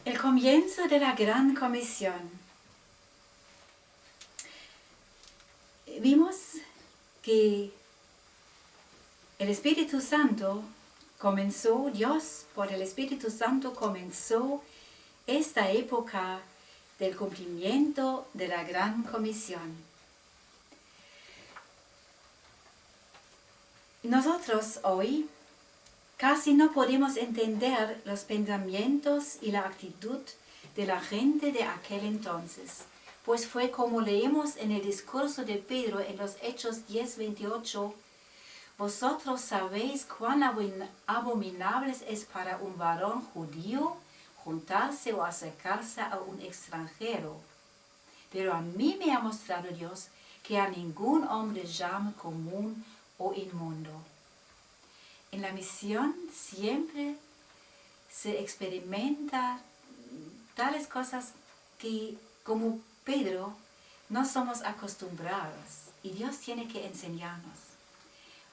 El comienzo de la Gran Comisión. Vimos que el Espíritu Santo comenzó, Dios por el Espíritu Santo comenzó esta época del cumplimiento de la Gran Comisión. Nosotros hoy casi no podemos entender los pensamientos y la actitud de la gente de aquel entonces, pues fue como leemos en el discurso de Pedro en los Hechos 10:28, vosotros sabéis cuán abominables es para un varón judío juntarse o acercarse a un extranjero. Pero a mí me ha mostrado Dios que a ningún hombre llame común o inmundo. En la misión siempre se experimenta tales cosas que, como Pedro, no somos acostumbrados y Dios tiene que enseñarnos.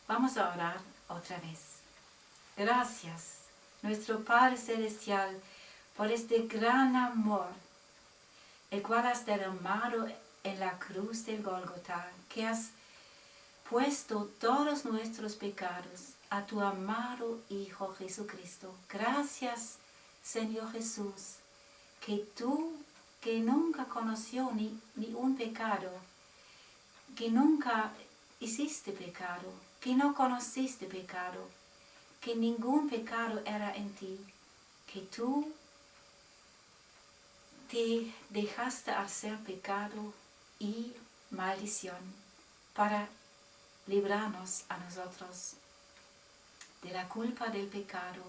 Vamos a orar otra vez. Gracias, nuestro Padre Celestial, por este gran amor, el cual has derramado en la cruz del Gólgota, que has puesto todos nuestros pecados a tu amado Hijo Jesucristo. Gracias, Señor Jesús, que tú, que nunca conoció ni un pecado, que nunca hiciste pecado, que no conociste pecado, que ningún pecado era en ti, que tú te dejaste hacer pecado y maldición para librarnos a nosotros de la culpa del pecado,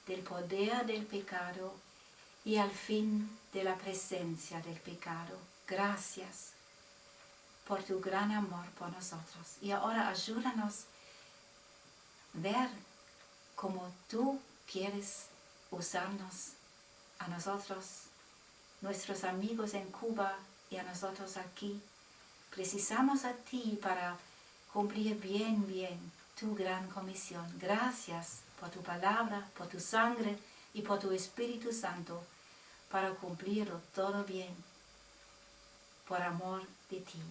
del poder del pecado y al fin de la presencia del pecado. Gracias por tu gran amor por nosotros. Y ahora ayúdanos a ver cómo tú quieres usarnos a nosotros, nuestros amigos en Cuba y a nosotros aquí. Precisamos a ti para cumplir bien tu gran comisión. Gracias por tu palabra, por tu sangre y por tu Espíritu Santo para cumplirlo todo bien, por amor de ti.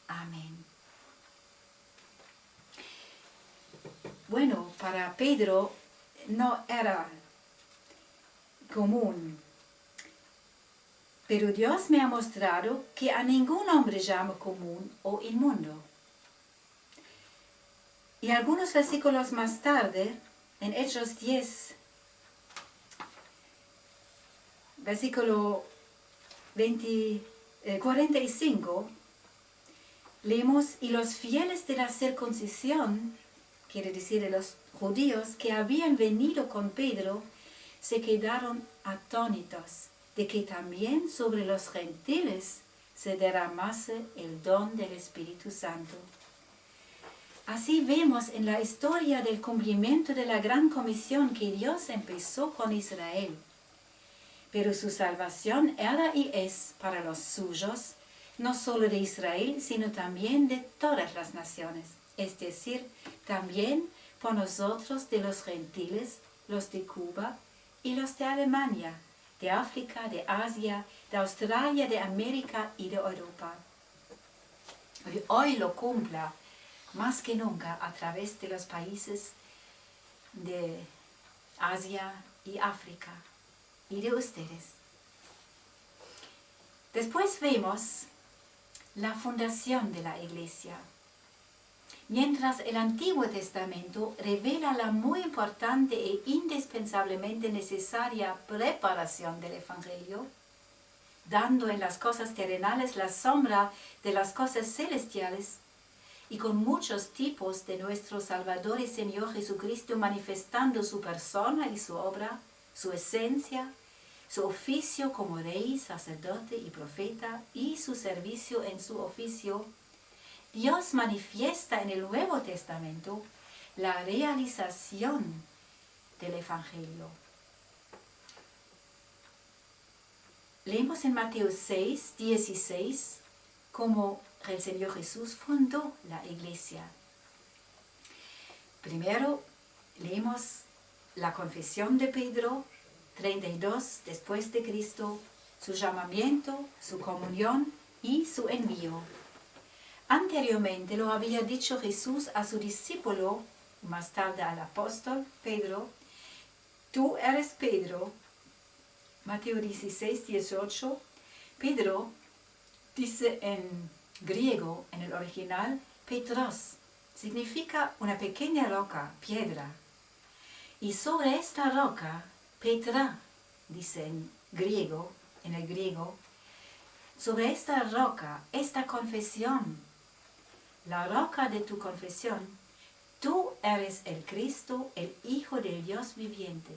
Amén. Bueno, para Pedro no era común, pero Dios me ha mostrado que a ningún hombre llama común o inmundo. Y algunos versículos más tarde, en Hechos 10, versículo 45, leemos, y los fieles de la circuncisión, quiere decir de los judíos que habían venido con Pedro, se quedaron atónitos de que también sobre los gentiles se derramase el don del Espíritu Santo. Así vemos en la historia del cumplimiento de la Gran Comisión que Dios empezó con Israel. Pero su salvación era y es para los suyos, no solo de Israel, sino también de todas las naciones. Es decir, también por nosotros de los gentiles, los de Cuba y los de Alemania, de África, de Asia, de Australia, de América y de Europa. Hoy lo cumpla más que nunca a través de los países de Asia y África y de ustedes. Después vemos la fundación de la iglesia. Mientras el Antiguo Testamento revela la muy importante e indispensablemente necesaria preparación del Evangelio, dando en las cosas terrenales la sombra de las cosas celestiales, y con muchos tipos de nuestro Salvador y Señor Jesucristo manifestando su persona y su obra, su esencia, su oficio como rey, sacerdote y profeta, y su servicio en su oficio, Dios manifiesta en el Nuevo Testamento la realización del Evangelio. Leemos en Mateo 6:16 cómo el Señor Jesús fundó la iglesia. Primero leemos la confesión de Pedro 32 después de Cristo, su llamamiento, su comunión y su envío. Anteriormente lo había dicho Jesús a su discípulo, más tarde al apóstol Pedro: tú eres Pedro. Mateo 16, 18. Pedro dice en griego, en el original, Petros. Significa una pequeña roca, piedra. Y sobre esta roca, Petra, dice en el griego, sobre esta roca, esta confesión, la roca de tu confesión, tú eres el Cristo, el Hijo del Dios viviente.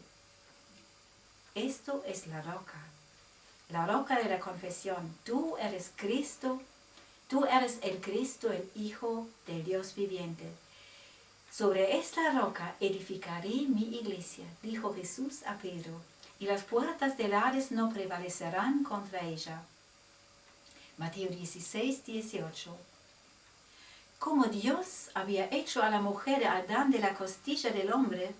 Esto es la roca de la confesión. Tú eres Cristo, tú eres el Cristo, el Hijo del Dios viviente. Sobre esta roca edificaré mi iglesia, dijo Jesús a Pedro, y las puertas del Hades no prevalecerán contra ella. Mateo 16, 18. Como Dios había hecho a la mujer de Adán de la costilla del hombre,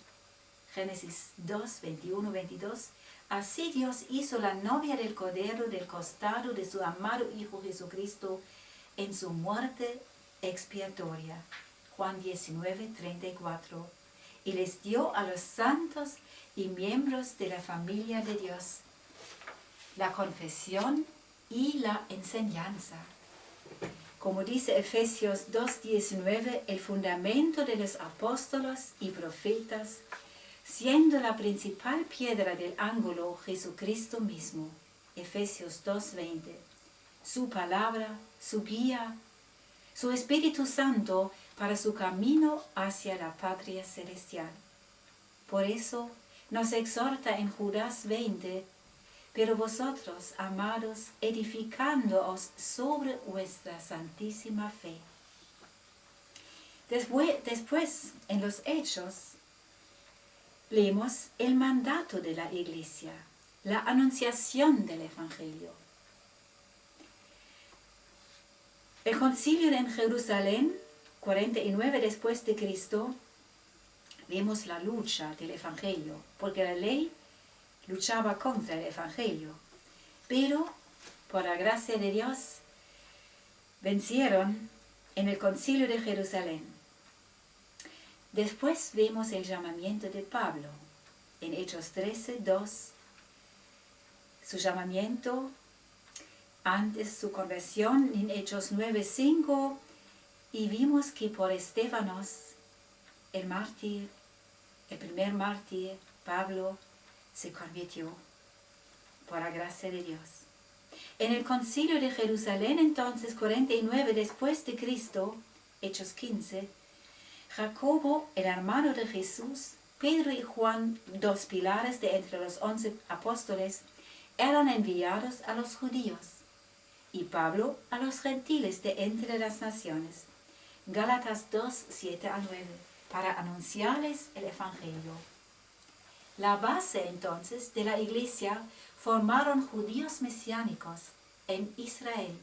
Génesis 2, 21, 22, así Dios hizo la novia del Cordero del costado de su amado Hijo Jesucristo en su muerte expiatoria. Juan 19, 34. Y les dio a los santos y miembros de la familia de Dios la confesión y la enseñanza. Como dice Efesios 2:19, el fundamento de los apóstoles y profetas, siendo la principal piedra del ángulo Jesucristo mismo. Efesios 2:20. Su palabra, su guía, su Espíritu Santo para su camino hacia la patria celestial. Por eso nos exhorta en Judas 20, pero vosotros, amados, edificándoos sobre vuestra santísima fe. Después, en los Hechos, leemos el mandato de la Iglesia, la anunciación del Evangelio. El concilio en Jerusalén, 49 después de Cristo, vemos la lucha del Evangelio, porque la ley luchaba contra el Evangelio, pero por la gracia de Dios vencieron en el concilio de Jerusalén. Después vemos el llamamiento de Pablo en Hechos 13, 2, su llamamiento antes su conversión en Hechos 9, 5, y vimos que por Estéfanos, el primer mártir, Pablo, se convirtió por la gracia de Dios. En el concilio de Jerusalén, entonces, 49 después de Cristo, Hechos 15, Jacobo, el hermano de Jesús, Pedro y Juan, dos pilares de entre los 11 apóstoles, eran enviados a los judíos, y Pablo a los gentiles de entre las naciones. Gálatas 2, 7 a 9, para anunciarles el Evangelio. La base entonces de la iglesia formaron judíos mesiánicos en Israel,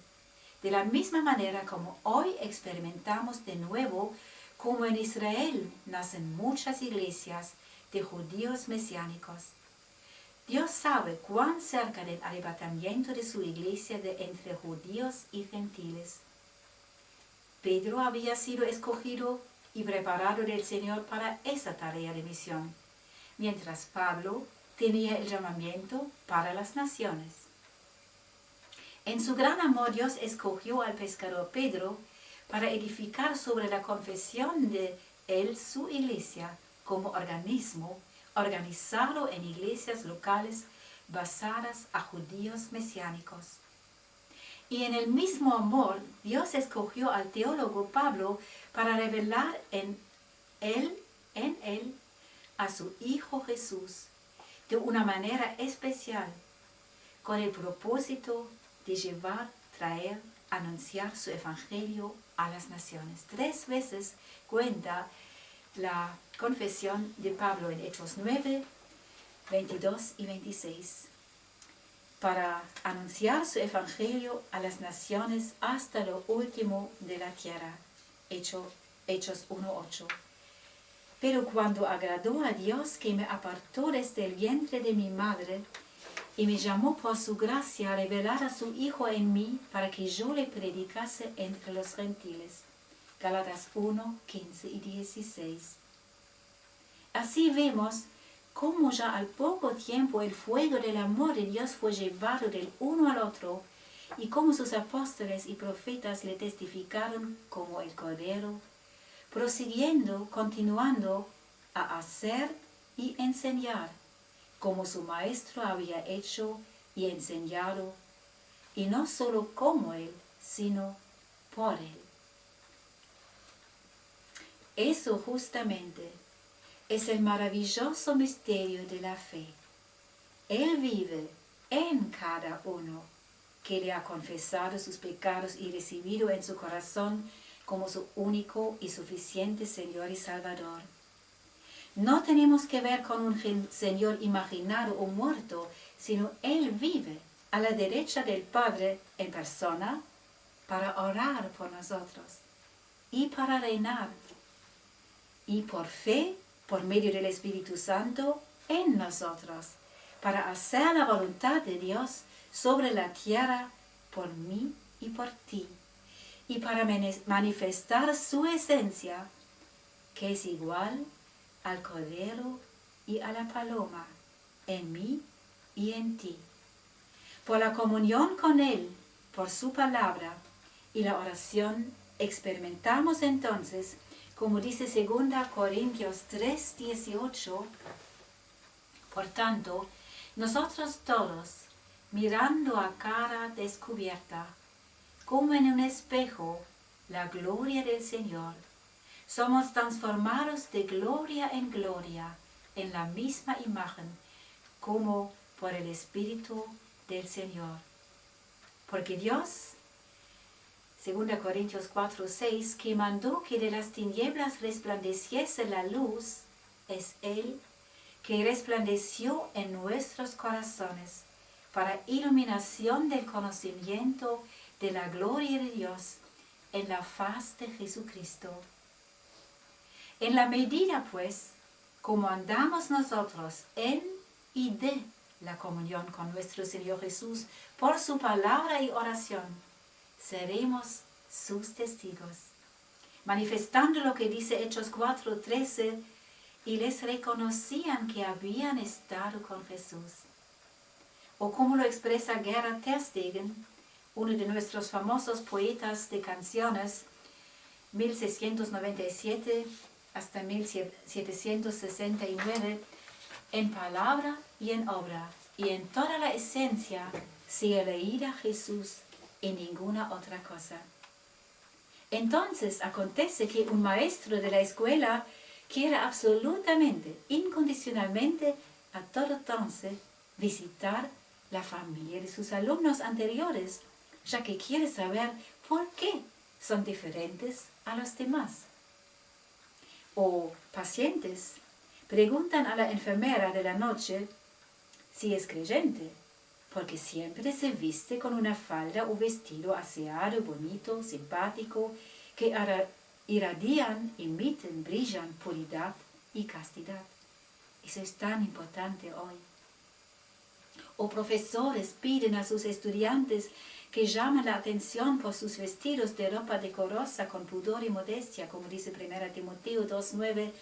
de la misma manera como hoy experimentamos de nuevo como en Israel nacen muchas iglesias de judíos mesiánicos. Dios sabe cuán cerca del arrebatamiento de su iglesia de entre judíos y gentiles. Pedro había sido escogido y preparado del Señor para esa tarea de misión, mientras Pablo tenía el llamamiento para las naciones. En su gran amor, Dios escogió al pescador Pedro para edificar sobre la confesión de él su iglesia como organismo organizado en iglesias locales basadas a judíos mesiánicos. Y en el mismo amor, Dios escogió al teólogo Pablo para revelar en él, a su Hijo Jesús, de una manera especial, con el propósito de llevar, traer, anunciar su evangelio a las naciones. 3 veces cuenta la confesión de Pablo en Hechos 9, 22 y 26, para anunciar su evangelio a las naciones hasta lo último de la tierra. Hechos 1, 8. Pero cuando agradó a Dios que me apartó desde el vientre de mi madre y me llamó por su gracia a revelar a su Hijo en mí para que yo le predicase entre los gentiles. Gálatas 1, 15 y 16. Así vemos cómo ya al poco tiempo el fuego del amor de Dios fue llevado del uno al otro y cómo sus apóstoles y profetas le testificaron como el Cordero, prosiguiendo, continuando a hacer y enseñar, como su Maestro había hecho y enseñado, y no solo como Él, sino por Él. Eso justamente es el maravilloso misterio de la fe. Él vive en cada uno que le ha confesado sus pecados y recibido en su corazón como su único y suficiente Señor y Salvador. No tenemos que ver con un Señor imaginado o muerto, sino Él vive a la derecha del Padre en persona para orar por nosotros y para reinar. Y por fe, por medio del Espíritu Santo, en nosotros, para hacer la voluntad de Dios sobre la tierra por mí y por ti, y para manifestar su esencia, que es igual al Cordero y a la paloma, en mí y en ti. Por la comunión con Él, por su palabra y la oración, experimentamos entonces, como dice 2 Corintios 3, 18, por tanto, nosotros todos, mirando a cara descubierta, como en un espejo, la gloria del Señor, somos transformados de gloria en gloria, en la misma imagen, como por el Espíritu del Señor. Porque Dios, 2 Corintios 4, 6, que mandó que de las tinieblas resplandeciese la luz, es Él que resplandeció en nuestros corazones para iluminación del conocimiento de la gloria de Dios en la faz de Jesucristo. En la medida, pues, como andamos nosotros en y de la comunión con nuestro Señor Jesús por su palabra y oración, seremos sus testigos, manifestando lo que dice Hechos 4:13, y les reconocían que habían estado con Jesús. O como lo expresa Gerhard Terstegen, uno de nuestros famosos poetas de canciones, 1697 hasta 1769, en palabra y en obra, y en toda la esencia, sea leída Jesús y ninguna otra cosa. Entonces acontece que un maestro de la escuela quiere absolutamente, incondicionalmente, a todo trance, visitar la familia de sus alumnos anteriores, ya que quiere saber por qué son diferentes a los demás. O pacientes preguntan a la enfermera de la noche si es creyente, porque siempre se viste con una falda o vestido aseado, bonito, simpático, que irradian, emiten, brillan puridad y castidad. Eso es tan importante hoy. O profesores piden a sus estudiantes que llamen la atención por sus vestidos de ropa decorosa con pudor y modestia, como dice 1 Timoteo 2:9,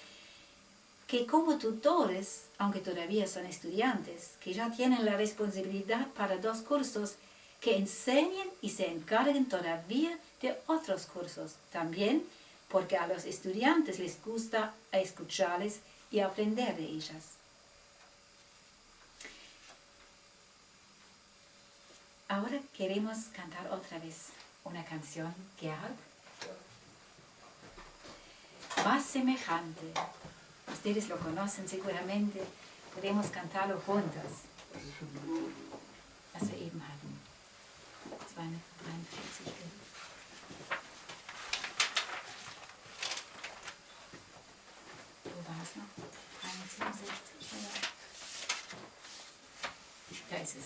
que como tutores, aunque todavía son estudiantes, que ya tienen la responsabilidad para 2 cursos, que enseñen y se encarguen todavía de otros cursos, también porque a los estudiantes les gusta escucharles y aprender de ellas. Ahora queremos cantar otra vez una canción, Gerhard. Más semejante. Ustedes lo conocen seguramente. Podemos cantarlo juntos. Was wir eben hatten. 243. Wo war es noch? 367. Da ist es.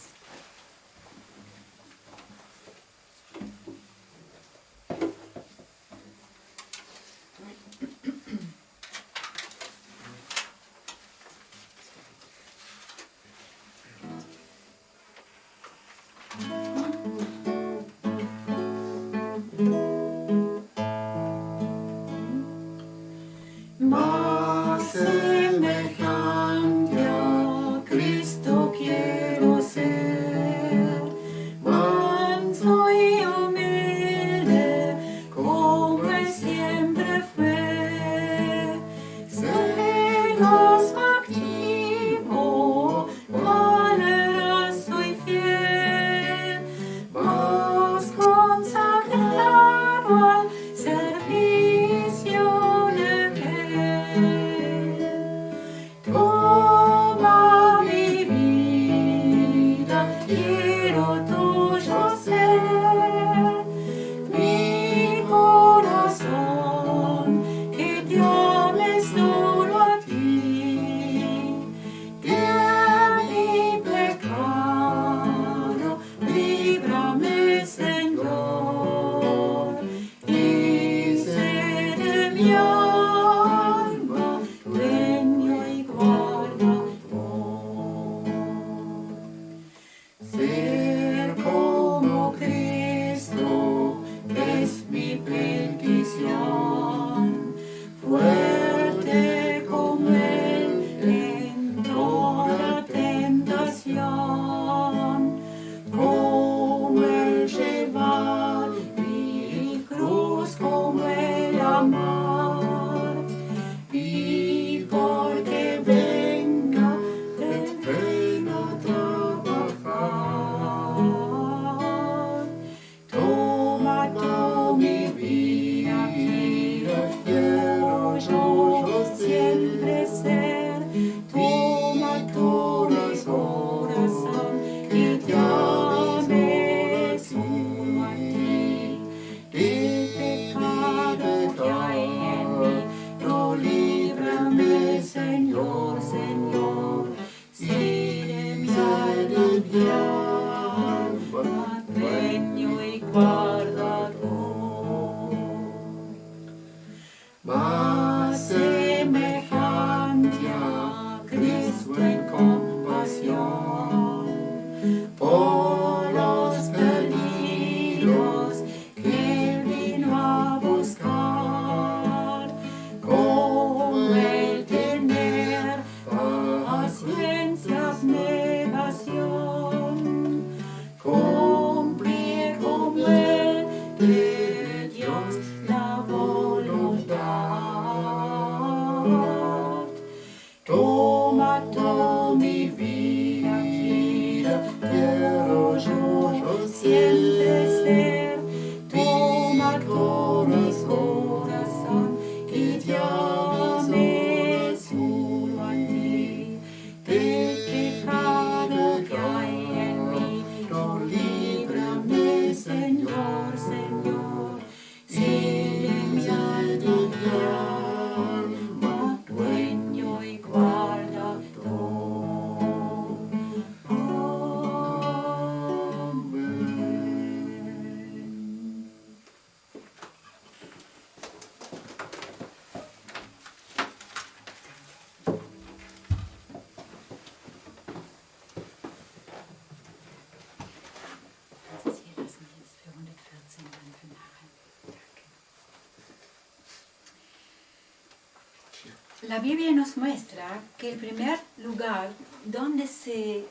La Biblia nos muestra que el primer lugar donde se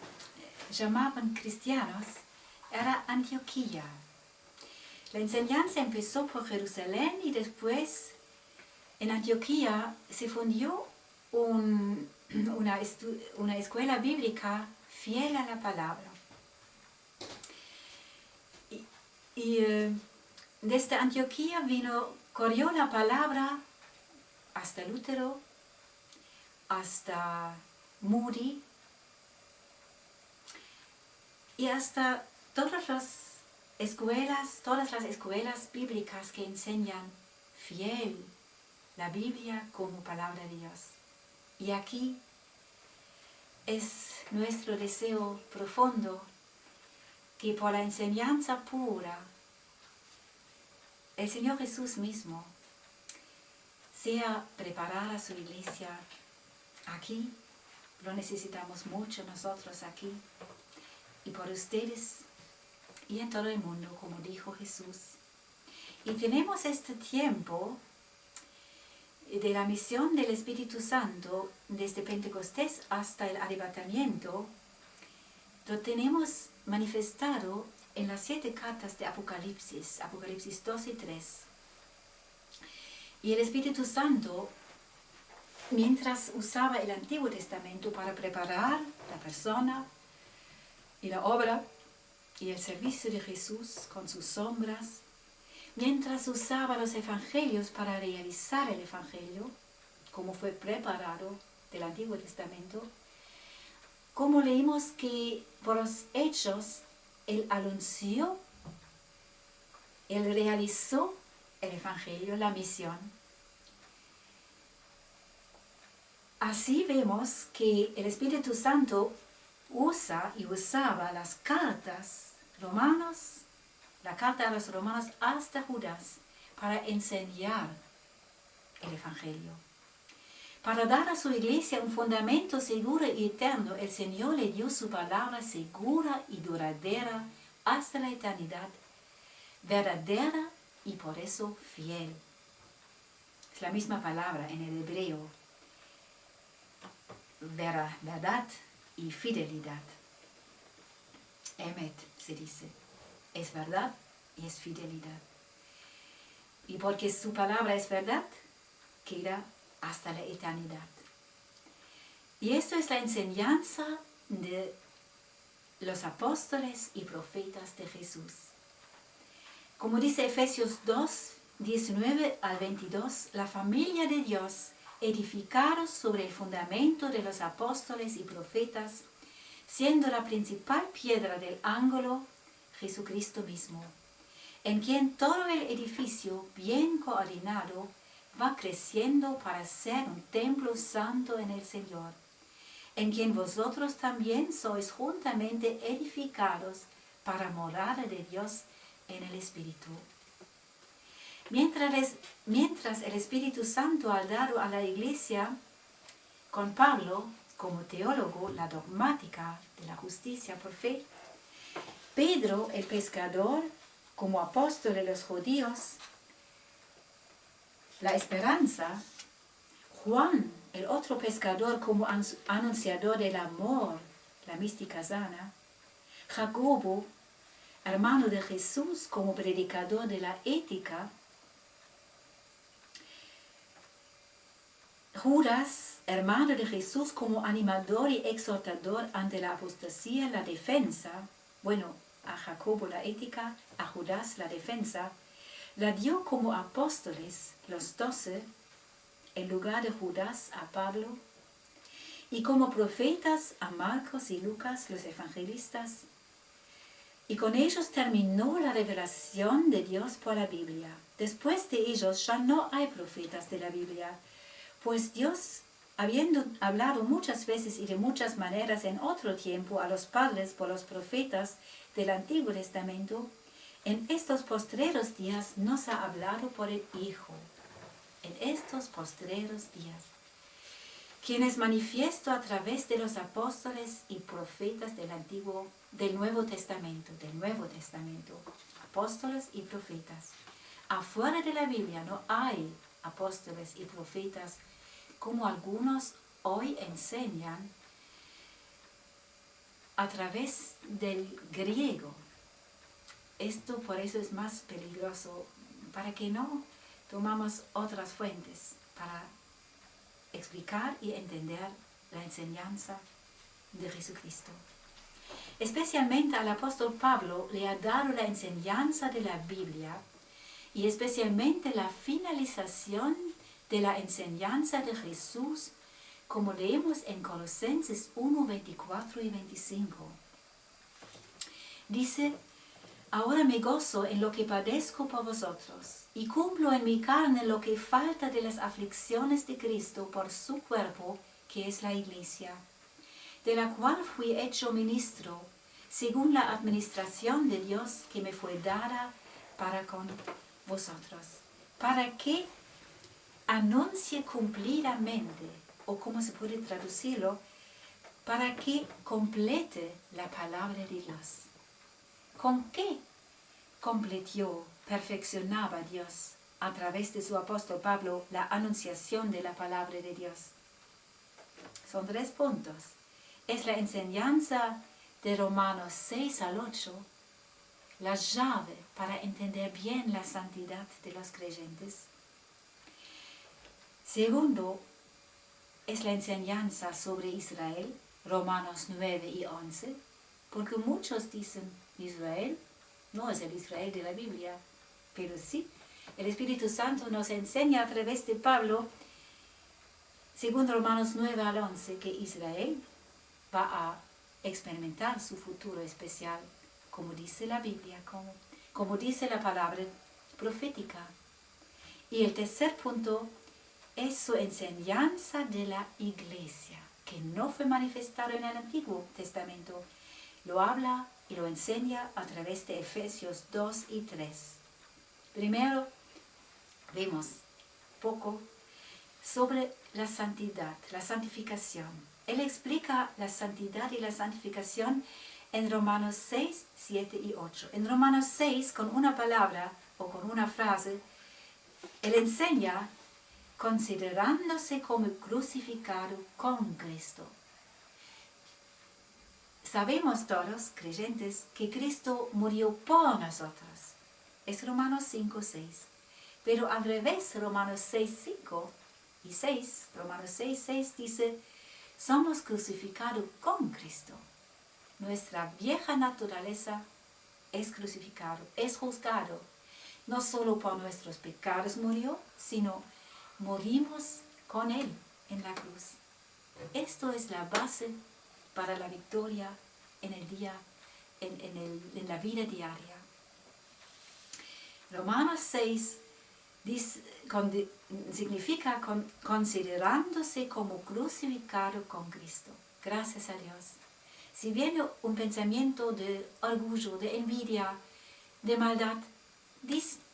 llamaban cristianos era Antioquía. La enseñanza empezó por Jerusalén y después en Antioquía se fundó una escuela bíblica fiel a la palabra. Desde Antioquía corrió la palabra hasta Lutero, hasta Moody y hasta todas las escuelas bíblicas que enseñan fiel la Biblia como palabra de Dios. Y aquí es nuestro deseo profundo que por la enseñanza pura el Señor Jesús mismo sea preparada su iglesia aquí. Lo necesitamos mucho nosotros aquí y por ustedes y en todo el mundo, como dijo Jesús. Y tenemos este tiempo de la misión del Espíritu Santo desde Pentecostés hasta el arrebatamiento. Lo tenemos manifestado en las 7 cartas de Apocalipsis 2 y 3. Y el Espíritu Santo, mientras usaba el Antiguo Testamento para preparar la persona y la obra y el servicio de Jesús con sus sombras, mientras usaba los evangelios para realizar el evangelio, como fue preparado del Antiguo Testamento, como leímos que por los hechos Él anunció, Él realizó el evangelio, la misión. Así vemos que el Espíritu Santo usa y usaba las cartas romanos, la carta a los romanos hasta Judas, para enseñar el evangelio. Para dar a su iglesia un fundamento seguro y eterno, el Señor le dio su palabra segura y duradera hasta la eternidad, verdadera y por eso fiel. Es la misma palabra en el hebreo, verdad y fidelidad. Emet se dice, es verdad y es fidelidad. Y porque su palabra es verdad, queda hasta la eternidad. Y esto es la enseñanza de los apóstoles y profetas de Jesús. Como dice Efesios 2, 19 al 22, la familia de Dios, edificados sobre el fundamento de los apóstoles y profetas, siendo la principal piedra del ángulo, Jesucristo mismo, en quien todo el edificio bien coordinado va creciendo para ser un templo santo en el Señor, en quien vosotros también sois juntamente edificados para morada de Dios en el Espíritu. Mientras el Espíritu Santo ha dado a la Iglesia, con Pablo, como teólogo, la dogmática de la justicia por fe, Pedro, el pescador, como apóstol de los judíos, la esperanza, Juan, el otro pescador, como anunciador del amor, la mística sana, Jacobo, hermano de Jesús, como predicador de la ética, Judas, hermano de Jesús, como animador y exhortador ante la apostasía, la defensa, a Jacobo la ética, a Judas la defensa, la dio como apóstoles, los 12, en lugar de Judas a Pablo, y como profetas a Marcos y Lucas, los evangelistas, y con ellos terminó la revelación de Dios por la Biblia. Después de ellos ya no hay profetas de la Biblia, pues Dios, habiendo hablado muchas veces y de muchas maneras en otro tiempo a los padres por los profetas del Antiguo Testamento, en estos postreros días nos ha hablado por el Hijo. En estos postreros días, quien es manifiesto a través de los apóstoles y profetas del Nuevo Testamento, apóstoles y profetas. Afuera de la Biblia no hay apóstoles y profetas como algunos hoy enseñan a través del griego. Esto por eso es más peligroso, para que no tomamos otras fuentes para explicar y entender la enseñanza de Jesucristo. Especialmente al apóstol Pablo le ha dado la enseñanza de la Biblia y especialmente la finalización de la enseñanza de Jesús, como leemos en Colosenses 1, 24 y 25. Dice: ahora me gozo en lo que padezco por vosotros, y cumplo en mi carne lo que falta de las aflicciones de Cristo por su cuerpo, que es la Iglesia, de la cual fui hecho ministro, según la administración de Dios que me fue dada para con vosotros, para que anuncie cumplidamente, o como se puede traducirlo, para que complete la palabra de Dios. ¿Con qué completó, perfeccionaba Dios a través de su apóstol Pablo la anunciación de la palabra de Dios? Son 3 puntos. Es la enseñanza de Romanos 6 al 8, la llave para entender bien la santidad de los creyentes. Segundo, es la enseñanza sobre Israel, Romanos 9 y 11, porque muchos dicen: Israel no es el Israel de la Biblia, pero sí, el Espíritu Santo nos enseña a través de Pablo, según Romanos 9 al 11, que Israel va a experimentar su futuro especial, como dice la Biblia, como dice la palabra profética. Y el tercer punto es su enseñanza de la Iglesia, que no fue manifestado en el Antiguo Testamento. Lo habla y lo enseña a través de Efesios 2 y 3. Primero, vemos poco sobre la santidad, la santificación. Él explica la santidad y la santificación en Romanos 6, 7 y 8. En Romanos 6, con una palabra o con una frase, él enseña considerándose como crucificado con Cristo. Sabemos todos, creyentes, que Cristo murió por nosotros. Es Romanos 5, 6. Pero al revés, Romanos 6, 5 y 6, Romanos 6, 6 dice: somos crucificados con Cristo. Nuestra vieja naturaleza es crucificado, es juzgado. No solo por nuestros pecados murió, sino morimos con Él en la cruz. Esto es la base para la victoria en el día, en la vida diaria. Romanos 6 significa considerándose como crucificado con Cristo. Gracias a Dios. Si viene un pensamiento de orgullo, de envidia, de maldad,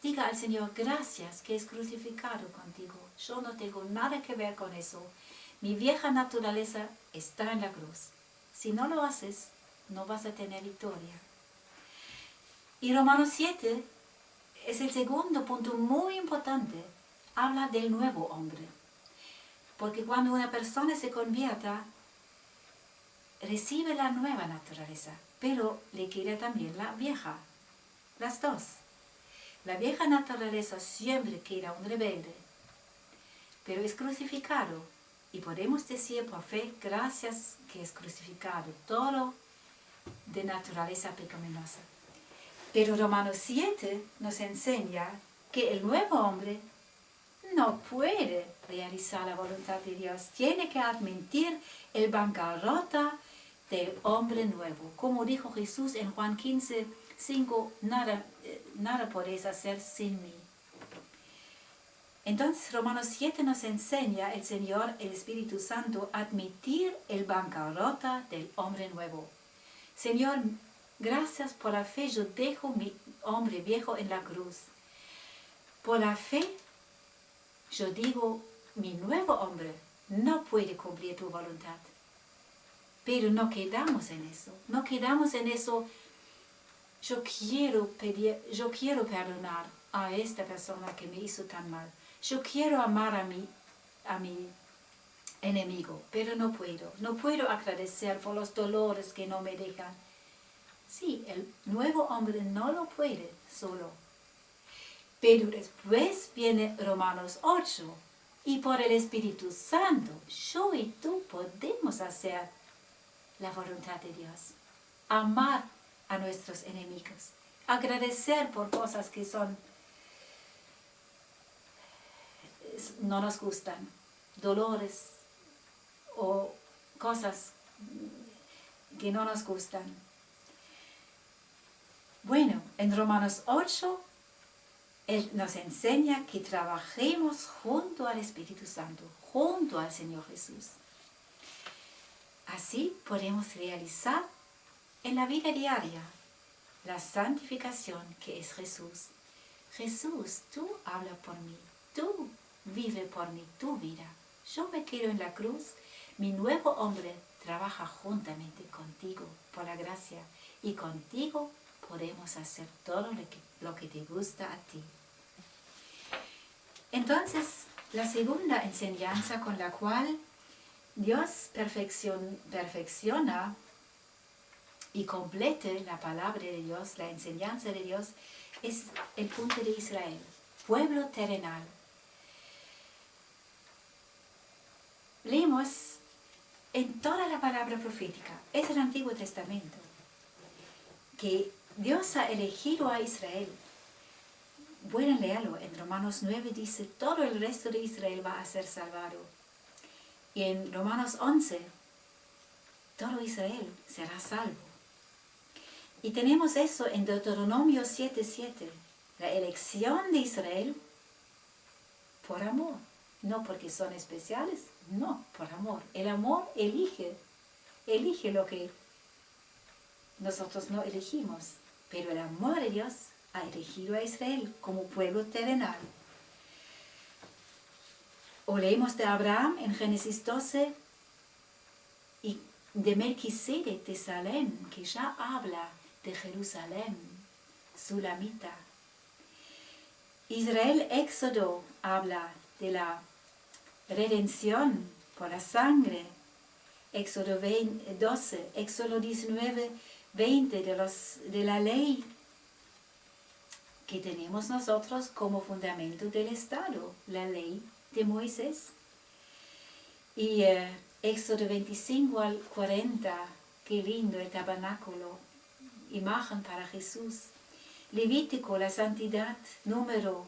diga al Señor: gracias que es crucificado contigo. Yo no tengo nada que ver con eso. Mi vieja naturaleza está en la cruz. Si no lo haces, no vas a tener victoria. Y Romanos 7 es el segundo punto muy importante. Habla del nuevo hombre. Porque cuando una persona se convierta, recibe la nueva naturaleza, pero le queda también la vieja. Las dos. La vieja naturaleza siempre queda un rebelde, pero es crucificado. Y podemos decir por fe: gracias que es crucificado todo de naturaleza pecaminosa. Pero Romanos 7 nos enseña que el nuevo hombre no puede realizar la voluntad de Dios. Tiene que admitir el bancarrota del hombre nuevo. Como dijo Jesús en Juan 15, 5, nada podéis hacer sin mí. Entonces Romanos 7 nos enseña el Señor, el Espíritu Santo, admitir el bancarrota del hombre nuevo. Señor, gracias por la fe, yo dejo mi hombre viejo en la cruz. Por la fe, yo digo: mi nuevo hombre no puede cumplir tu voluntad. Pero no quedamos en eso, no quedamos en eso. Yo quiero perdonar a esta persona que me hizo tan mal. Yo quiero amar a mi enemigo, pero no puedo agradecer por los dolores que no me dejan. Sí, el nuevo hombre no lo puede solo. Pero después viene Romanos 8, y por el Espíritu Santo, yo y tú podemos hacer la voluntad de Dios, amar a nuestros enemigos, agradecer por cosas que no nos gustan, dolores o cosas que no nos gustan. Bueno, en Romanos 8, Él nos enseña que trabajemos junto al Espíritu Santo, junto al Señor Jesús. Así podemos realizar en la vida diaria la santificación que es Jesús. Jesús, tú habla por mí, tú vive por mí tu vida. Yo me quedo en la cruz, mi nuevo hombre trabaja juntamente contigo por la gracia y contigo podemos hacer todo lo que te gusta a ti. Entonces, la segunda enseñanza con la cual Dios perfecciona y complete la palabra de Dios, la enseñanza de Dios, es el punto de Israel, pueblo terrenal. Leemos en toda la palabra profética, es el Antiguo Testamento, que Dios ha elegido a Israel. Pueden leerlo, en Romanos 9 dice, todo el resto de Israel va a ser salvado. Y en Romanos 11, todo Israel será salvo. Y tenemos eso en Deuteronomio 7:7, la elección de Israel por amor. No porque son especiales, no, por amor. El amor elige lo que nosotros no elegimos. Pero el amor de Dios ha elegido a Israel como pueblo terrenal. O leemos de Abraham en Génesis 12 y de Melquisedec de Salem, que ya habla de Jerusalén, Sulamita. Israel Éxodo habla de la redención por la sangre. Éxodo 12, Éxodo 19, 20 de la ley que tenemos nosotros como fundamento del Estado, la ley de Moisés. Y Éxodo 25 al 40, qué lindo el tabernáculo, imagen para Jesús. Levítico, la santidad, número,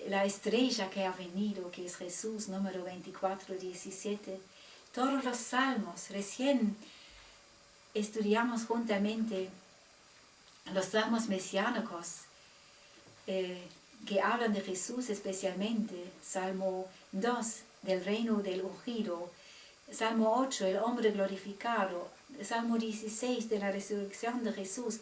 la estrella que ha venido, que es Jesús, número 24, 17. Todos los salmos, recién estudiamos juntamente los salmos mesiánicos que hablan de Jesús especialmente. Salmo 2, del reino del ungido. Salmo 8, el hombre glorificado. Salmo 16, de la resurrección de Jesús.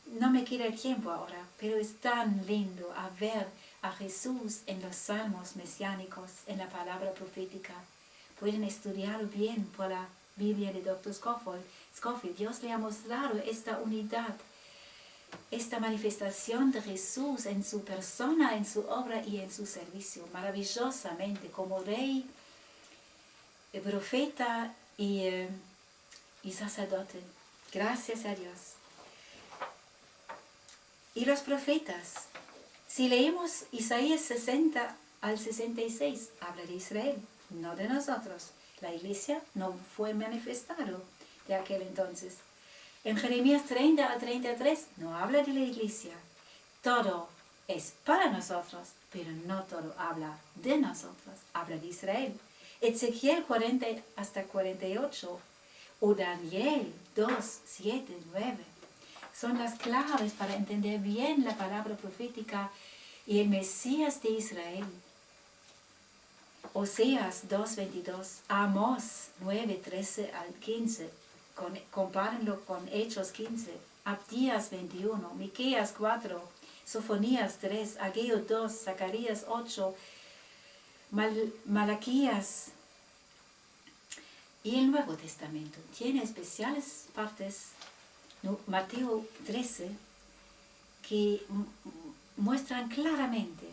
No me queda tiempo ahora, pero es tan lindo a ver a Jesús en los salmos mesiánicos, en la palabra profética. Pueden estudiar bien por la Biblia de Dr. Scofield. Dios le ha mostrado esta unidad, esta manifestación de Jesús en su persona, en su obra y en su servicio, maravillosamente, como rey, profeta y sacerdote. Gracias a Dios. Y los profetas, si leemos Isaías 60 al 66, habla de Israel, no de nosotros. La iglesia no fue manifestado de aquel entonces. En Jeremías 30 al 33 no habla de la iglesia. Todo es para nosotros, pero no todo habla de nosotros, habla de Israel. Ezequiel 40 hasta 48 o Daniel 2, 7, 9. Son las claves para entender bien la palabra profética y el Mesías de Israel. Oseas 2:22, Amós 9:13 al 15, compárenlo con Hechos 15, Abdías 21, Miqueas 4, Sofonías 3, Ageo 2, Zacarías 8, Malaquías. Y el Nuevo Testamento tiene especiales partes, Mateo 13, que muestran claramente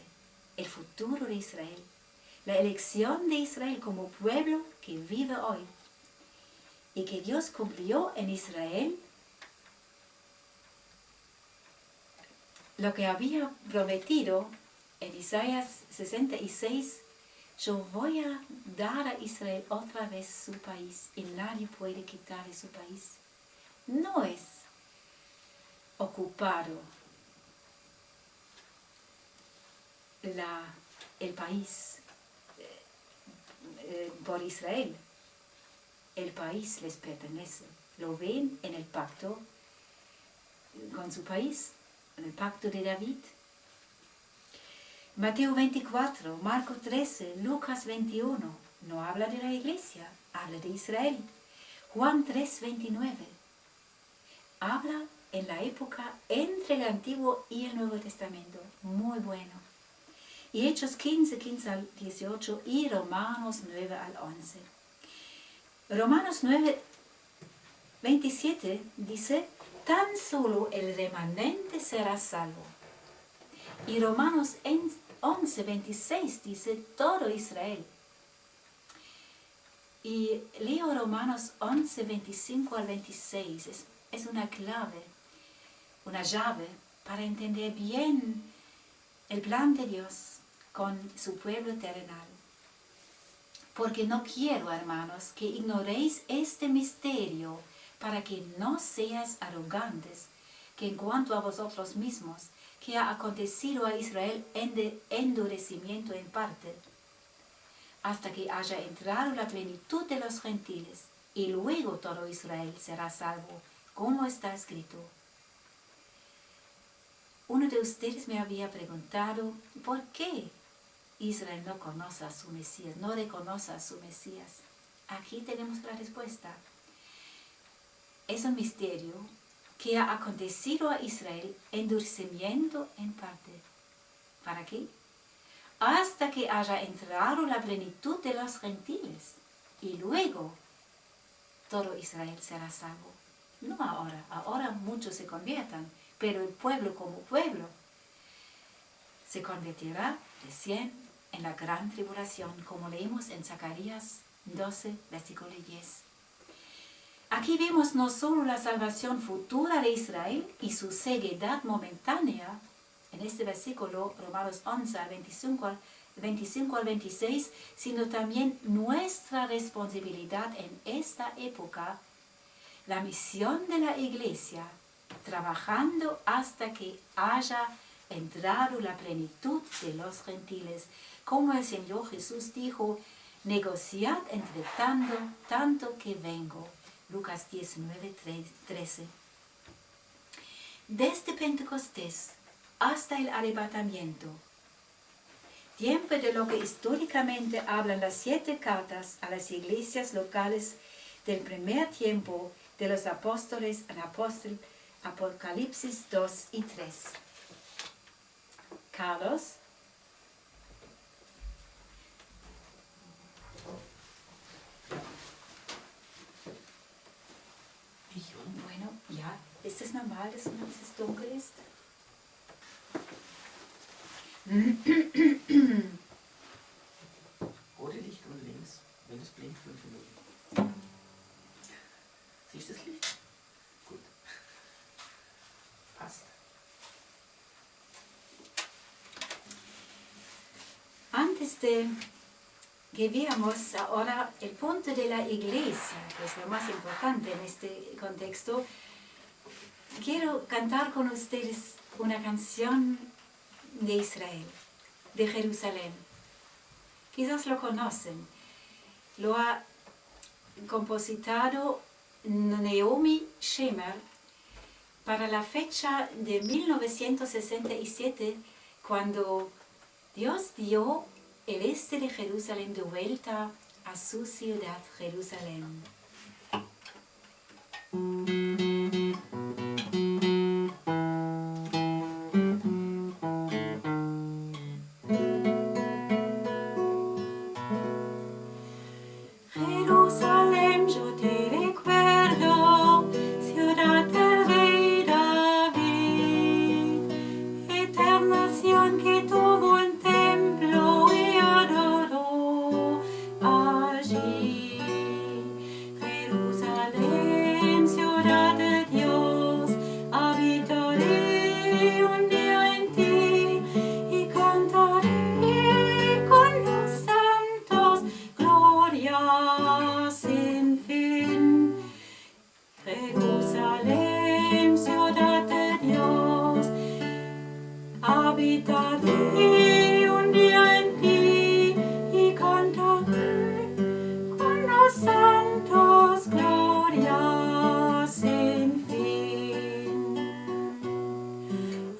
el futuro de Israel. la elección de Israel como pueblo que vive hoy y que Dios cumplió en Israel lo que había prometido en Isaías 66, yo voy a dar a Israel otra vez su país y nadie puede quitarle su país. No es ocupado el país por Israel. El país les pertenece. Lo ven en el pacto con su país, en el pacto de David. Mateo 24, Marcos 13, Lucas 21, no habla de la iglesia, habla de Israel. Juan 3, 29, habla en la época entre el Antiguo y el Nuevo Testamento, muy bueno. Y Hechos 15, 15 al 18 y Romanos 9 al 11. Romanos 9, 27 dice, tan solo el remanente será salvo. Y Romanos 11, 26 dice, todo Israel. Y leo Romanos 11, 25 al 26. Es una clave, una llave para entender bien el plan de Dios con su pueblo terrenal. Porque no quiero, hermanos, que ignoréis este misterio, para que no seas arrogantes, que en cuanto a vosotros mismos, que ha acontecido a Israel endurecimiento en parte, hasta que haya entrado la plenitud de los gentiles, y luego todo Israel será salvo, como está escrito. Uno de ustedes me había preguntado, ¿por qué Israel no conoce a su Mesías, no reconoce a su Mesías? Aquí tenemos la respuesta. Es un misterio que ha acontecido a Israel endurecimiento en parte. ¿Para qué? Hasta que haya entrado la plenitud de los gentiles y luego todo Israel será salvo. No ahora muchos se conviertan, pero el pueblo como pueblo se convertirá recién en la gran tribulación, como leímos en Zacarías 12, versículo 10. Aquí vemos no solo la salvación futura de Israel y su ceguedad momentánea, en este versículo, Romanos 11, 25 al 26, sino también nuestra responsabilidad en esta época, la misión de la iglesia, trabajando hasta que haya entrado la plenitud de los gentiles. Como el Señor Jesús dijo, negociad entre tanto que vengo. Lucas 19, 13. Desde Pentecostés hasta el arrebatamiento, tiempo de lo que históricamente hablan las 7 cartas a las iglesias locales del primer tiempo de los apóstoles en Apocalipsis 2 y 3. Carlos. Bueno, ja, ist es normal, dass es dunkel ist? Rote Licht und links, wenn es blinkt, 5 Minuten. Siehst du das Licht? Gut. Passt. Antes de que veamos ahora el punto de la iglesia, que es lo más importante en este contexto, quiero cantar con ustedes una canción de Israel, de Jerusalén. Quizás lo conocen. Lo ha compositado Naomi Shemer para la fecha de 1967, cuando Dios dio el este de Jerusalén de vuelta a su ciudad, Jerusalén. Jerusalén, yo te recuerdo, ciudad del rey David, eterna nación que tuvo un templo y adoró. Habitaré un día en ti y cantaré con los santos gloria sin fin.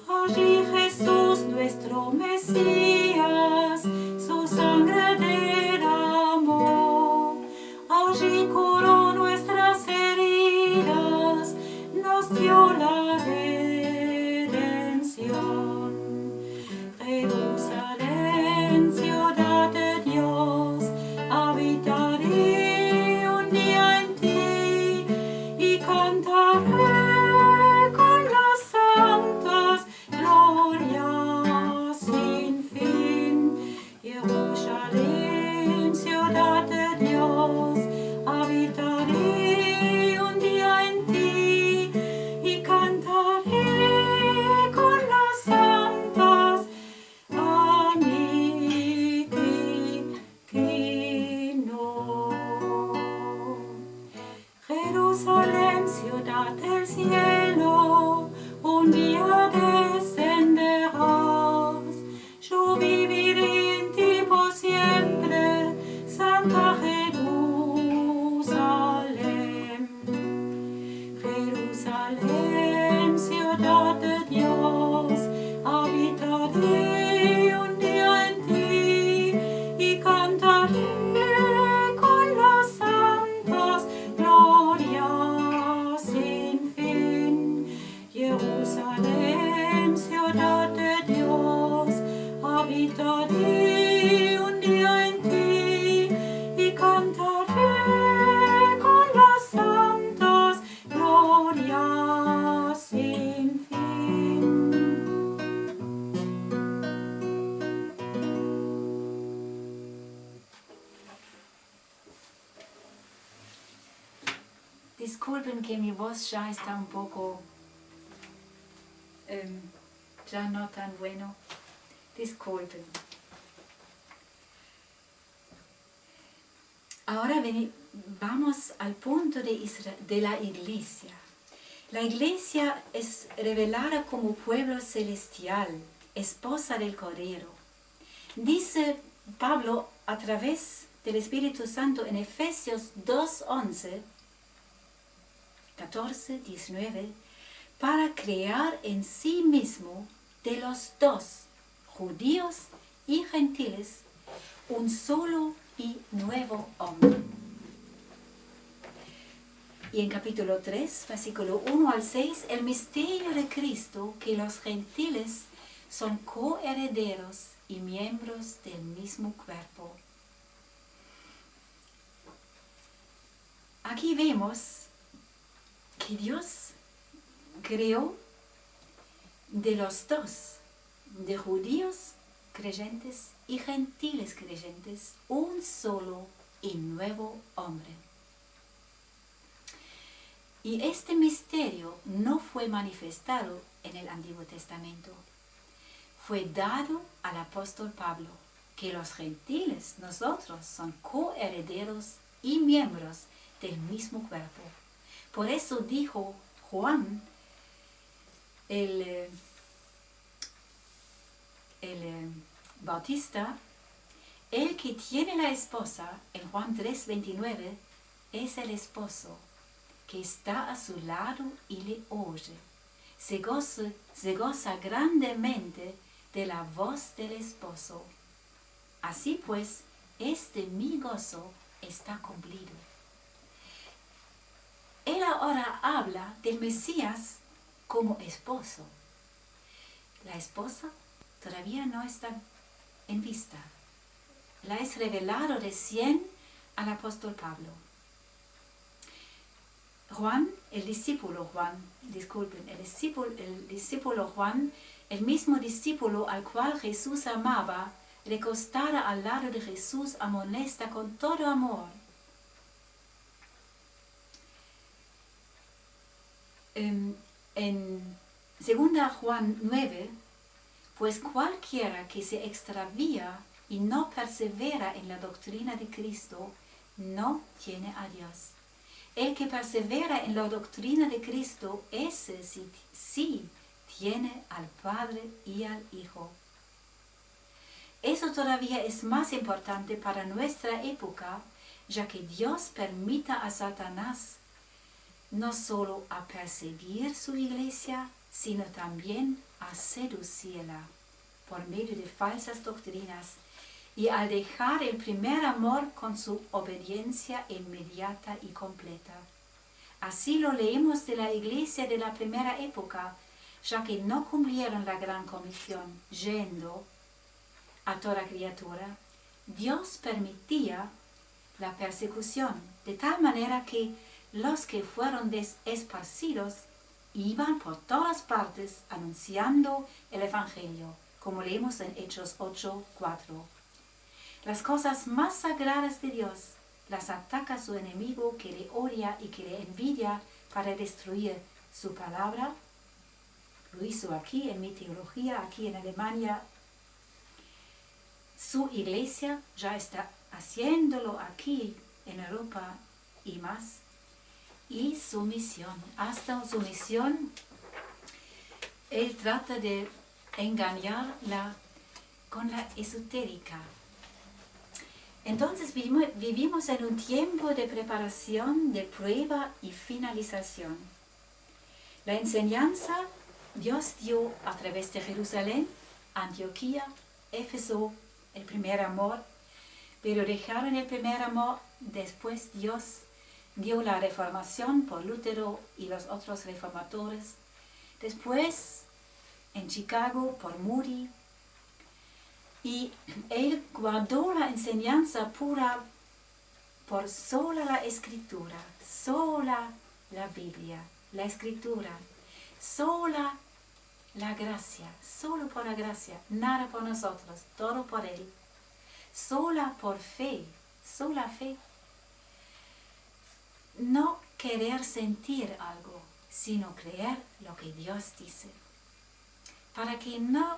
Allí Jesús nuestro Mesías, su sangre derramó. Allí curó nuestras heridas, nos dio la redención. Jerusalén, ciudad de Dios, habitaré un día en ti y cantaré con los santos gloria sin fin. Jerusalén, ciudad de Dios, habitaré un día en ti y cantaré con los santos a mi digno. Jerusalén, ciudad del cielo, un día descenderás. Yo viviré en ti por siempre, Santa Jerusalén. Jerusalén, ciudad de Dios, habitaré un día en ti y cantaré con los santos gloria sin fin. Jerusalén, ciudad de Dios, habitaré un día en ti y cantaré con los santos gloria sin fin. Disculpen que mi voz ya está un poco, ya no tan bueno. Disculpen. Ahora vamos al punto de la iglesia. La iglesia es revelada como pueblo celestial, esposa del Cordero. Dice Pablo a través del Espíritu Santo en Efesios 2:11, 14, 19, para crear en sí mismo de los dos, judíos y gentiles, un solo y nuevo hombre. Y en capítulo 3, versículo 1 al 6, el misterio de Cristo, que los gentiles son coherederos y miembros del mismo cuerpo. Aquí vemos que Dios creó de los dos, de judíos creyentes y gentiles creyentes, un solo y nuevo hombre. Y este misterio no fue manifestado en el Antiguo Testamento. Fue dado al apóstol Pablo, que los gentiles, nosotros, son coherederos y miembros del mismo cuerpo. Por eso dijo Juan, el Bautista, el que tiene la esposa, en Juan 3:29, es el esposo que está a su lado y le oye. Se goza grandemente de la voz del esposo. Así pues, mi gozo está cumplido. Él ahora habla del Mesías como esposo. La esposa todavía no está en vista. La es revelado recién al apóstol Pablo. El discípulo Juan, el mismo discípulo al cual Jesús amaba, recostada al lado de Jesús, amonesta con todo amor. En 2 Juan 9, pues cualquiera que se extravía y no persevera en la doctrina de Cristo, no tiene a Dios. El que persevera en la doctrina de Cristo, ese sí tiene al Padre y al Hijo. Eso todavía es más importante para nuestra época, ya que Dios permita a Satanás no solo a perseguir su iglesia, sino también a seducirla por medio de falsas doctrinas y al dejar el primer amor con su obediencia inmediata y completa. Así lo leemos de la iglesia de la primera época, ya que no cumplieron la gran comisión, yendo a toda criatura. Dios permitía la persecución, de tal manera que los que fueron esparcidos iban por todas partes anunciando el Evangelio, como leemos en Hechos 8:4. Las cosas más sagradas de Dios las ataca su enemigo que le odia y que le envidia para destruir su palabra. Lo hizo aquí en mi teología, aquí en Alemania. Su iglesia ya está haciéndolo aquí en Europa y más. Y su misión, hasta su misión, él trata de engañarla con la esotérica. Entonces vivimos en un tiempo de preparación, de prueba y finalización. La enseñanza Dios dio a través de Jerusalén, Antioquía, Éfeso, el primer amor, pero dejaron el primer amor. Después Dios dio la reformación por Lutero y los otros reformadores. Después en Chicago por Moody. Y él guardó la enseñanza pura por sola la Escritura, sola la Biblia, la Escritura, sola la gracia, solo por la gracia, nada por nosotros, todo por Él, sola por fe, sola fe. No querer sentir algo, sino creer lo que Dios dice. Para que no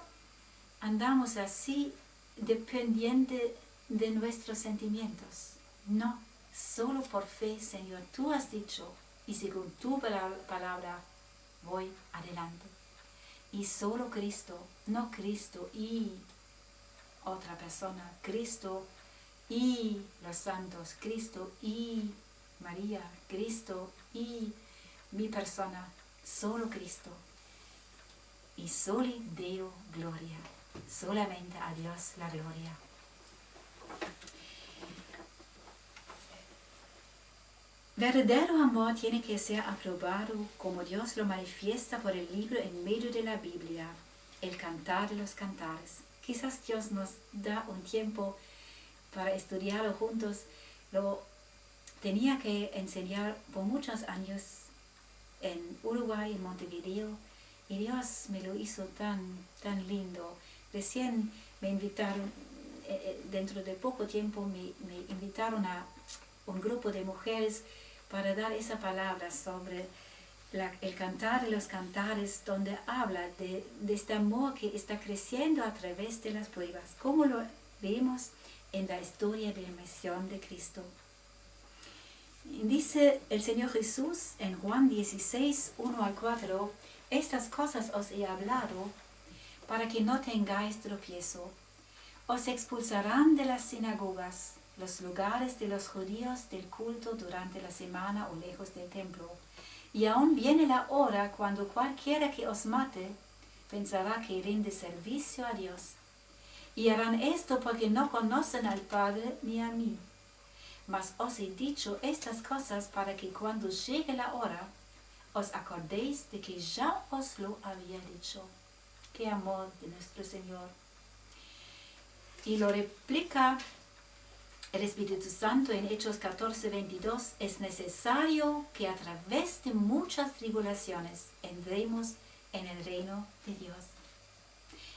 andamos así dependiente de nuestros sentimientos. No, solo por fe, Señor, tú has dicho, y según tu palabra voy adelante. Y solo Cristo, no Cristo y otra persona, Cristo y los santos, Cristo y María, Cristo y mi persona, solo Cristo. Y soli Deo gloria, solamente a Dios la gloria. Verdadero amor tiene que ser aprobado como Dios lo manifiesta por el libro en medio de la Biblia, el cantar de los cantares. Quizás Dios nos da un tiempo para estudiarlo juntos. Lo tenía que enseñar por muchos años en Uruguay, en Montevideo, y Dios me lo hizo tan lindo. Recién me invitaron, dentro de poco tiempo me invitaron a un grupo de mujeres para dar esa palabra sobre el cantar de los cantares, donde habla de este amor que está creciendo a través de las pruebas, como lo vemos en la historia de la misión de Cristo. Dice el Señor Jesús en Juan 16, 1-4, estas cosas os he hablado para que no tengáis tropiezo. Os expulsarán de las sinagogas, los lugares de los judíos del culto durante la semana o lejos del templo. Y aún viene la hora cuando cualquiera que os mate pensará que rinde servicio a Dios. Y harán esto porque no conocen al Padre ni a mí. Mas os he dicho estas cosas para que cuando llegue la hora os acordéis de que ya os lo había dicho. Qué amor de nuestro Señor. Y lo replica el Espíritu Santo en Hechos 14:22, es necesario que a través de muchas tribulaciones entremos en el reino de Dios.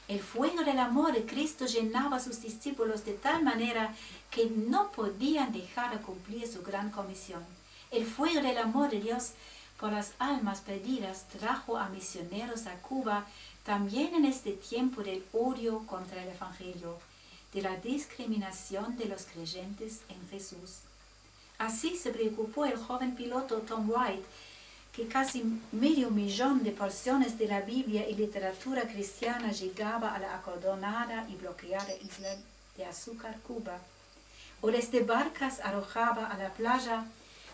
El fuego del amor de Cristo llenaba a sus discípulos de tal manera que no podían dejar de cumplir su gran comisión. El fuego del amor de Dios por las almas perdidas trajo a misioneros a Cuba también en este tiempo del odio contra el Evangelio, de la discriminación de los creyentes en Jesús. Así se preocupó el joven piloto Tom Wright que casi 500.000 de porciones de la Biblia y literatura cristiana llegaba a la acordonada y bloqueada isla de azúcar Cuba, o desde barcas arrojaba a la playa,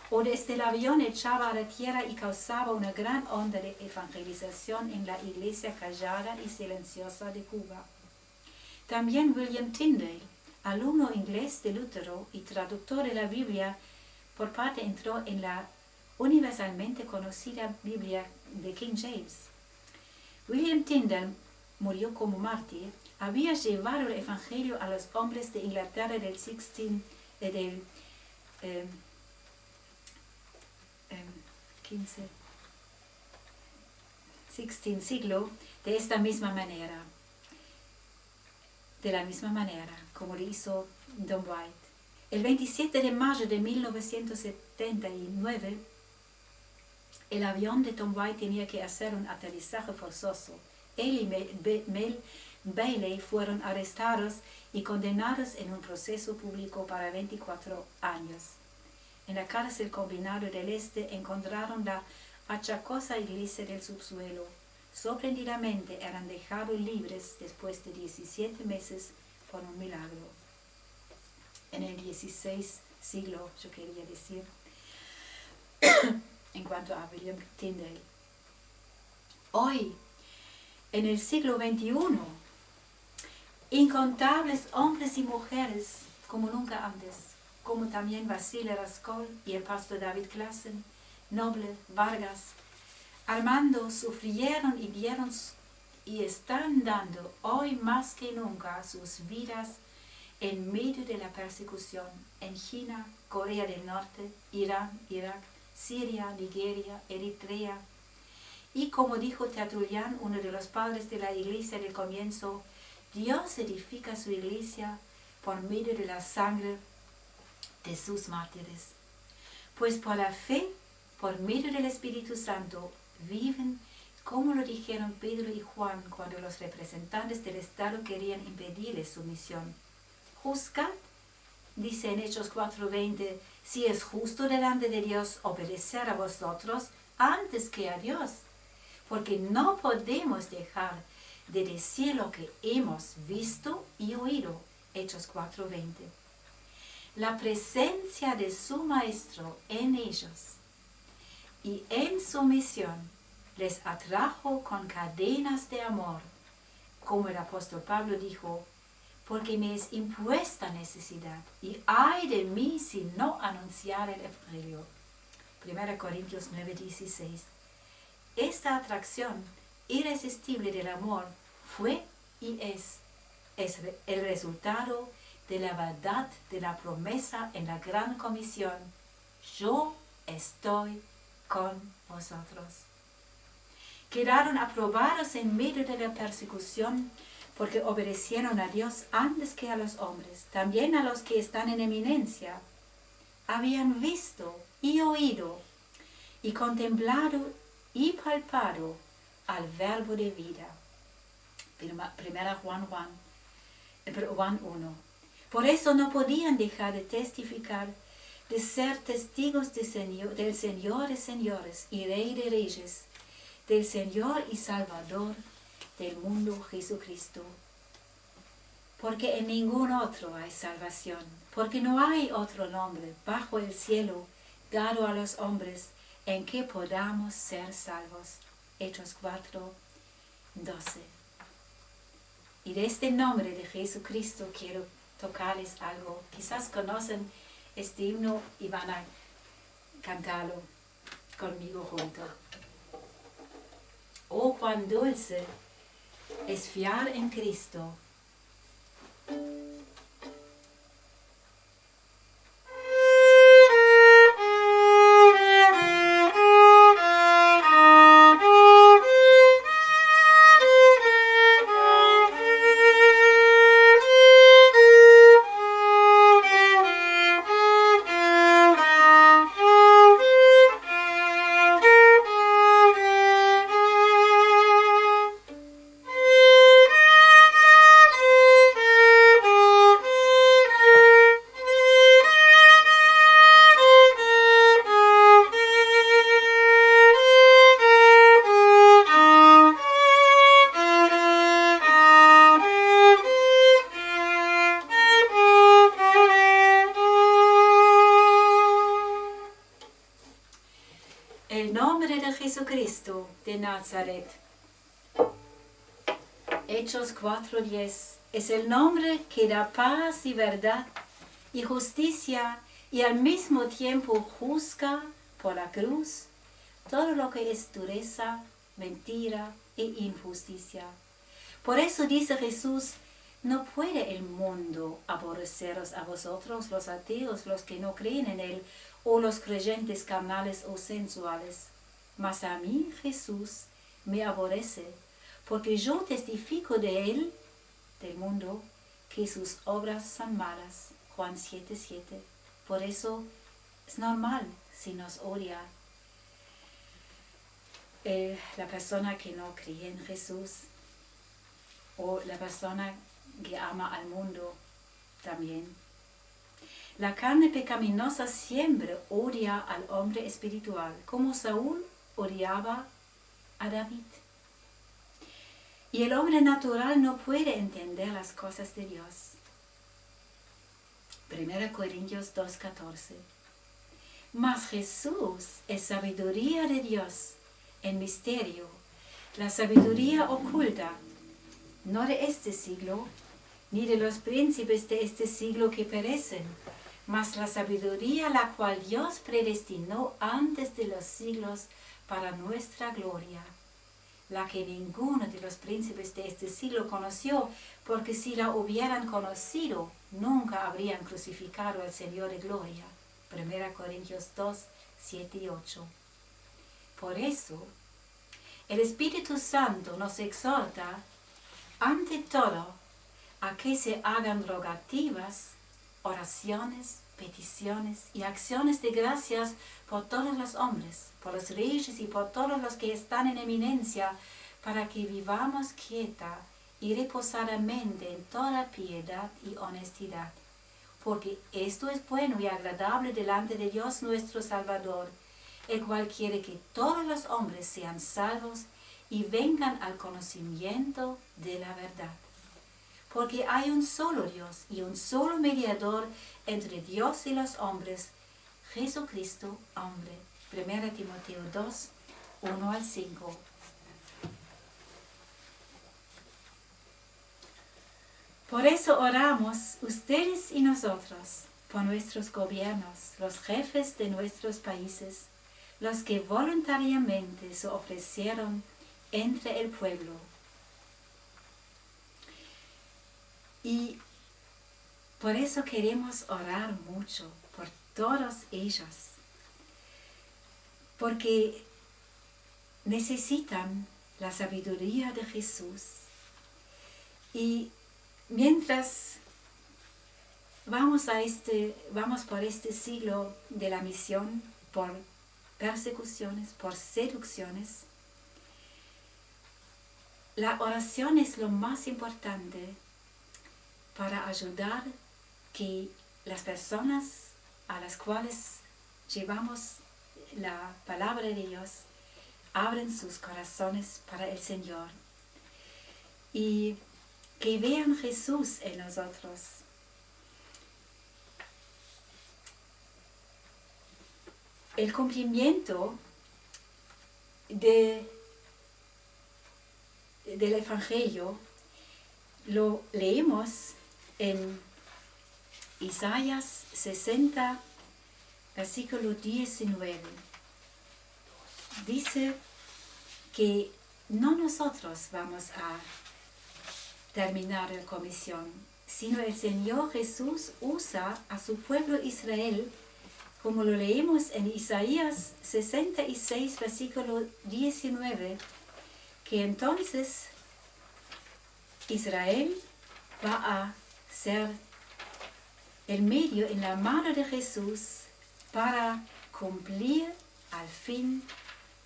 o desde el avión echaba a la tierra y causaba una gran onda de evangelización en la iglesia callada y silenciosa de Cuba. También William Tyndale, alumno inglés de Lutero y traductor de la Biblia, por parte entró en la universalmente conocida Biblia de King James. William Tyndale murió como mártir. Había llevado el Evangelio a los hombres de Inglaterra del 16 siglo de esta misma manera, de la misma manera como lo hizo Tom White. El 27 de mayo de 1979, el avión de Tom White tenía que hacer un aterrizaje forzoso. Él y Mel Bailey fueron arrestados y condenados en un proceso público para 24 años. En la cárcel combinado del Este encontraron la achacosa iglesia del subsuelo. Sorprendidamente eran dejados libres después de 17 meses por un milagro. En el 16 siglo, yo quería decir, en cuanto a William Tyndale. Hoy, en el siglo XXI, incontables hombres y mujeres, como nunca antes, como también Vasily Raskol y el pastor David Klassen, Noble, Vargas, Armando, sufrieron y dieron y están dando hoy más que nunca sus vidas en medio de la persecución en China, Corea del Norte, Irán, Irak, Siria, Nigeria, Eritrea. Y como dijo Tertulián, uno de los padres de la iglesia del comienzo, Dios edifica su iglesia por medio de la sangre de sus mártires. Pues por la fe, por medio del Espíritu Santo, viven, como lo dijeron Pedro y Juan cuando los representantes del Estado querían impedirles su misión. Juzgad, dice en Hechos 4:20, si es justo delante de Dios obedecer a vosotros antes que a Dios, porque no podemos dejar de decir lo que hemos visto y oído. Hechos 4:20. La presencia de su Maestro en ellos y en su misión les atrajo con cadenas de amor, como el apóstol Pablo dijo, porque me es impuesta necesidad, y ay de mí si no anunciar el Evangelio. 1 Corintios 9:16. Esta atracción irresistible del amor fue y es el resultado de la verdad de la promesa en la gran comisión: yo estoy con vosotros. Quedaron aprobados en medio de la persecución porque obedecieron a Dios antes que a los hombres, también a los que están en eminencia. Habían visto y oído y contemplado y palpado al verbo de vida. Primera Juan 1. Por eso no podían dejar de testificar, de ser testigos del Señor de señores y Rey de reyes, del Señor y Salvador del mundo Jesucristo. Porque en ningún otro hay salvación, porque no hay otro nombre bajo el cielo dado a los hombres en que podamos ser salvos. Hechos 4:12. Y de este nombre de Jesucristo quiero tocarles algo. Quizás conocen este himno y van a cantarlo conmigo junto. Oh, cuán dulce es fiar en Cristo. Jesucristo de Nazaret. Hechos 4:10 es el nombre que da paz y verdad y justicia y al mismo tiempo juzga por la cruz todo lo que es dureza, mentira e injusticia. Por eso dice Jesús, no puede el mundo aborreceros a vosotros, los ateos, los que no creen en Él, o los creyentes carnales o sensuales. Mas a mí Jesús me aborrece, porque yo testifico de Él, del mundo, que sus obras son malas. Juan 7:7. Por eso es normal si nos odia la persona que no cree en Jesús o la persona que ama al mundo también. La carne pecaminosa siempre odia al hombre espiritual, como Saúl odiaba a David. Y el hombre natural no puede entender las cosas de Dios. 1 Corintios 2:14. Mas Jesús es sabiduría de Dios en misterio, la sabiduría oculta, no de este siglo, ni de los príncipes de este siglo que perecen, mas la sabiduría la cual Dios predestinó antes de los siglos para nuestra gloria, la que ninguno de los príncipes de este siglo conoció, porque si la hubieran conocido, nunca habrían crucificado al Señor de gloria. 1 Corintios 2, 7 y 8. Por eso, el Espíritu Santo nos exhorta, ante todo, a que se hagan rogativas, oraciones, peticiones y acciones de gracias por todos los hombres, por los reyes y por todos los que están en eminencia, para que vivamos quieta y reposadamente en toda piedad y honestidad. Porque esto es bueno y agradable delante de Dios nuestro Salvador, el cual quiere que todos los hombres sean salvos y vengan al conocimiento de la verdad. Porque hay un solo Dios y un solo mediador entre Dios y los hombres, Jesucristo, hombre. 1 Timoteo 2, 1 al 5. Por eso oramos, ustedes y nosotros, por nuestros gobiernos, los jefes de nuestros países, los que voluntariamente se ofrecieron entre el pueblo. Y por eso queremos orar mucho por todos ellos, porque necesitan la sabiduría de Jesús. Y mientras vamos por este siglo de la misión, por persecuciones, por seducciones, la oración es lo más importante para ayudar que las personas a las cuales llevamos la palabra de Dios abren sus corazones para el Señor y que vean Jesús en nosotros. El cumplimiento del Evangelio lo leemos en Isaías 60, versículo 19. Dice que no nosotros vamos a terminar la comisión, sino el Señor Jesús usa a su pueblo Israel, como lo leemos en Isaías 66, versículo 19, que entonces Israel va a ser el medio en la mano de Jesús para cumplir al fin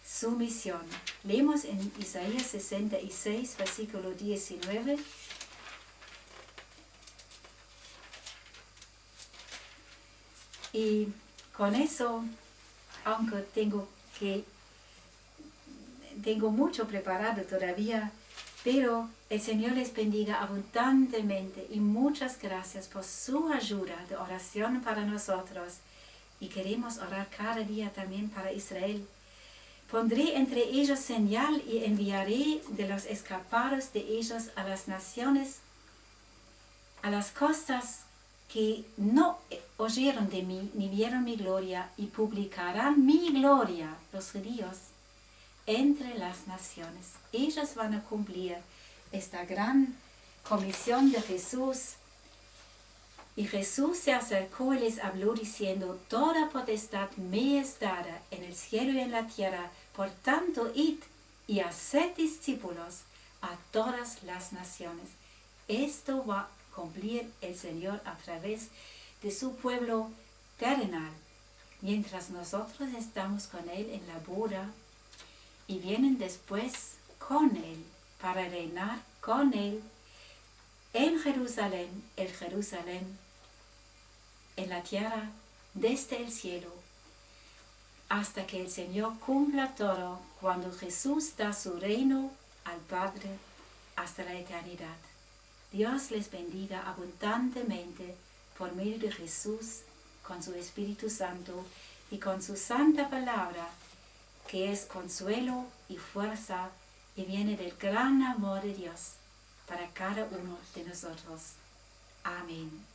su misión. Leemos en Isaías 66, versículo 19. Y con eso, aunque tengo mucho preparado todavía, pero el Señor les bendiga abundantemente y muchas gracias por su ayuda de oración para nosotros. Y queremos orar cada día también para Israel, Pondré entre ellos señal y enviaré de los escapados de ellos a las naciones, a las costas que no oyeron de mí ni vieron mi gloria, y publicarán mi gloria, los judíos, entre las naciones. Ellos van a cumplir esta gran comisión de Jesús. Y Jesús se acercó y les habló diciendo: toda potestad me es dada en el cielo y en la tierra. Por tanto, id y haced discípulos a todas las naciones. Esto va a cumplir el Señor a través de su pueblo terrenal, mientras nosotros estamos con Él en la boda, y vienen después con Él para reinar con Él en Jerusalén, el Jerusalén en la tierra, desde el cielo, hasta que el Señor cumpla todo, cuando Jesús da su reino al Padre hasta la eternidad. Dios les bendiga abundantemente por medio de Jesús, con su Espíritu Santo y con su santa palabra, que es consuelo y fuerza y viene del gran amor de Dios para cada uno de nosotros. Amén.